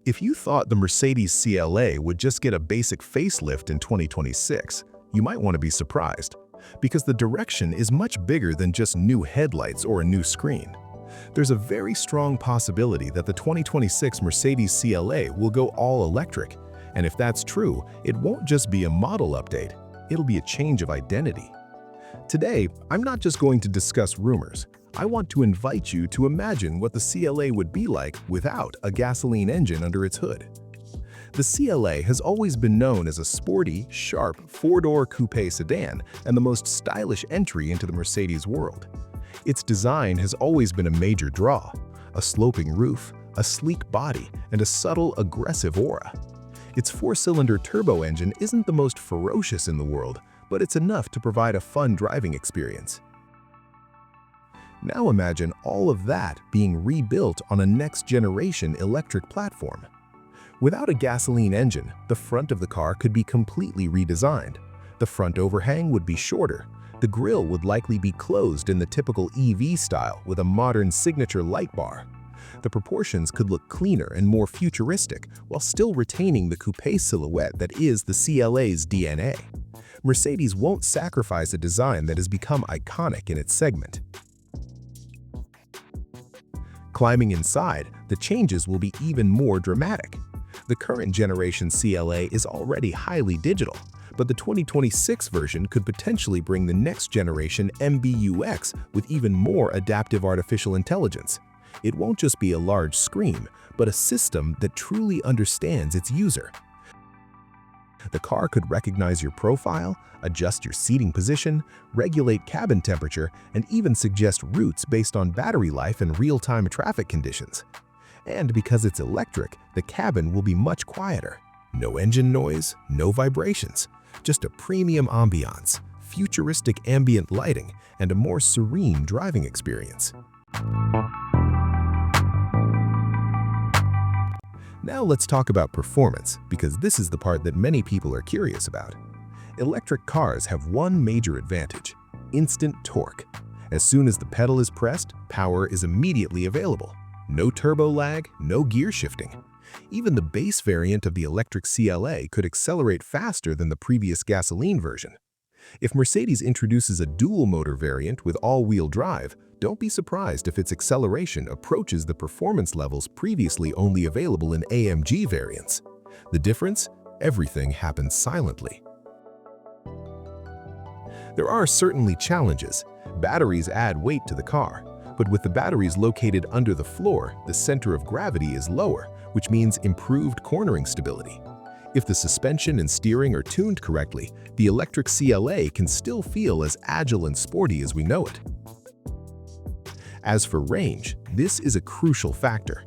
If you thought the Mercedes CLA would just get a basic facelift in 2026, you might want to be surprised, because the direction is much bigger than just new headlights or a new screen. There's a very strong possibility that the 2026 Mercedes CLA will go all electric, and if that's true, it won't just be a model update, it'll be a change of identity. Today, I'm not just going to discuss rumors. I want to invite you to imagine what the CLA would be like without a gasoline engine under its hood. The CLA has always been known as a sporty, sharp, four-door coupe sedan and the most stylish entry into the Mercedes world. Its design has always been a major draw: a sloping roof, a sleek body, and a subtle, aggressive aura. Its four-cylinder turbo engine isn't the most ferocious in the world, but it's enough to provide a fun driving experience. Now imagine all of that being rebuilt on a next-generation electric platform. Without a gasoline engine, the front of the car could be completely redesigned. The front overhang would be shorter. The grille would likely be closed in the typical EV style with a modern signature light bar. The proportions could look cleaner and more futuristic while still retaining the coupe silhouette that is the CLA's DNA. Mercedes won't sacrifice a design that has become iconic in its segment. Climbing inside, the changes will be even more dramatic. The current generation CLA is already highly digital, but the 2026 version could potentially bring the next generation MBUX with even more adaptive artificial intelligence. It won't just be a large screen, but a system that truly understands its user. The car could recognize your profile, adjust your seating position, regulate cabin temperature, and even suggest routes based on battery life and real-time traffic conditions. And because it's electric, the cabin will be much quieter. No engine noise, no vibrations, just a premium ambiance, futuristic ambient lighting, and a more serene driving experience. Now let's talk about performance, because this is the part that many people are curious about. Electric cars have one major advantage: instant torque. As soon as the pedal is pressed, power is immediately available. No turbo lag, no gear shifting. Even the base variant of the electric CLA could accelerate faster than the previous gasoline version. If Mercedes introduces a dual-motor variant with all-wheel drive, don't be surprised if its acceleration approaches the performance levels previously only available in AMG variants. The difference? Everything happens silently. There are certainly challenges. Batteries add weight to the car, but with the batteries located under the floor, the center of gravity is lower, which means improved cornering stability. If the suspension and steering are tuned correctly, the electric CLA can still feel as agile and sporty as we know it. As for range, this is a crucial factor.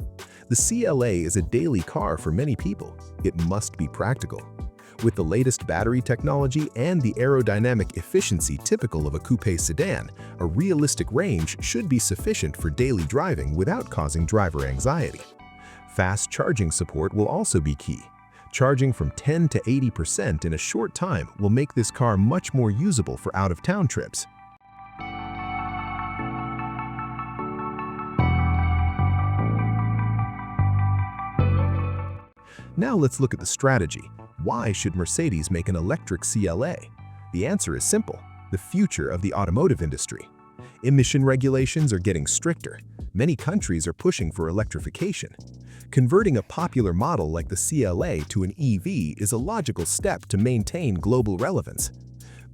The CLA is a daily car for many people. It must be practical. With the latest battery technology and the aerodynamic efficiency typical of a coupe sedan, a realistic range should be sufficient for daily driving without causing driver anxiety. Fast charging support will also be key. Charging from 10 to 80% in a short time will make this car much more usable for out-of-town trips. Now let's look at the strategy. Why should Mercedes make an electric CLA? The answer is simple: the future of the automotive industry. Emission regulations are getting stricter. Many countries are pushing for electrification. Converting a popular model like the CLA to an EV is a logical step to maintain global relevance.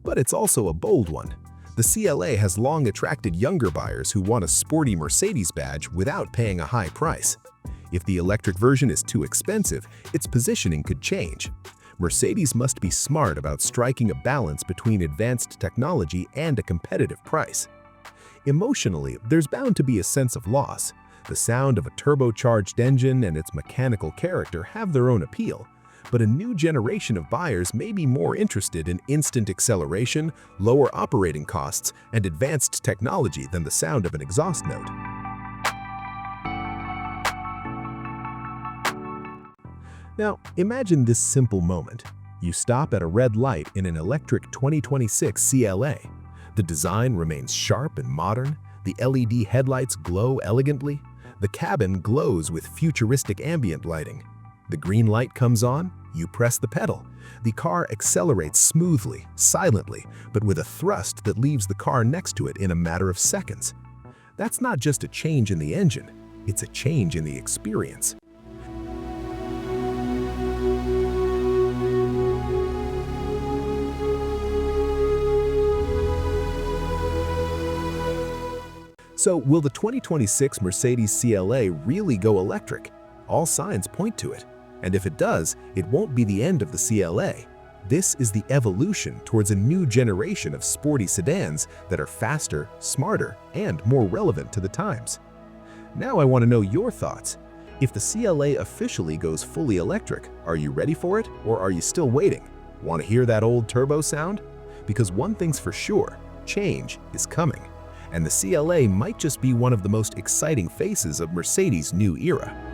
But it's also a bold one. The CLA has long attracted younger buyers who want a sporty Mercedes badge without paying a high price. If the electric version is too expensive, its positioning could change. Mercedes must be smart about striking a balance between advanced technology and a competitive price. Emotionally, there's bound to be a sense of loss. The sound of a turbocharged engine and its mechanical character have their own appeal, but a new generation of buyers may be more interested in instant acceleration, lower operating costs, and advanced technology than the sound of an exhaust note. Now, imagine this simple moment. You stop at a red light in an electric 2026 CLA. The design remains sharp and modern, the LED headlights glow elegantly, the cabin glows with futuristic ambient lighting. The green light comes on, you press the pedal. The car accelerates smoothly, silently, but with a thrust that leaves the car next to it in a matter of seconds. That's not just a change in the engine, it's a change in the experience. So, will the 2026 Mercedes CLA really go electric? All signs point to it. And if it does, it won't be the end of the CLA. This is the evolution towards a new generation of sporty sedans that are faster, smarter, and more relevant to the times. Now I want to know your thoughts. If the CLA officially goes fully electric, are you ready for it, or are you still waiting? Want to hear that old turbo sound? Because one thing's for sure, change is coming. And the CLA might just be one of the most exciting faces of Mercedes' new era.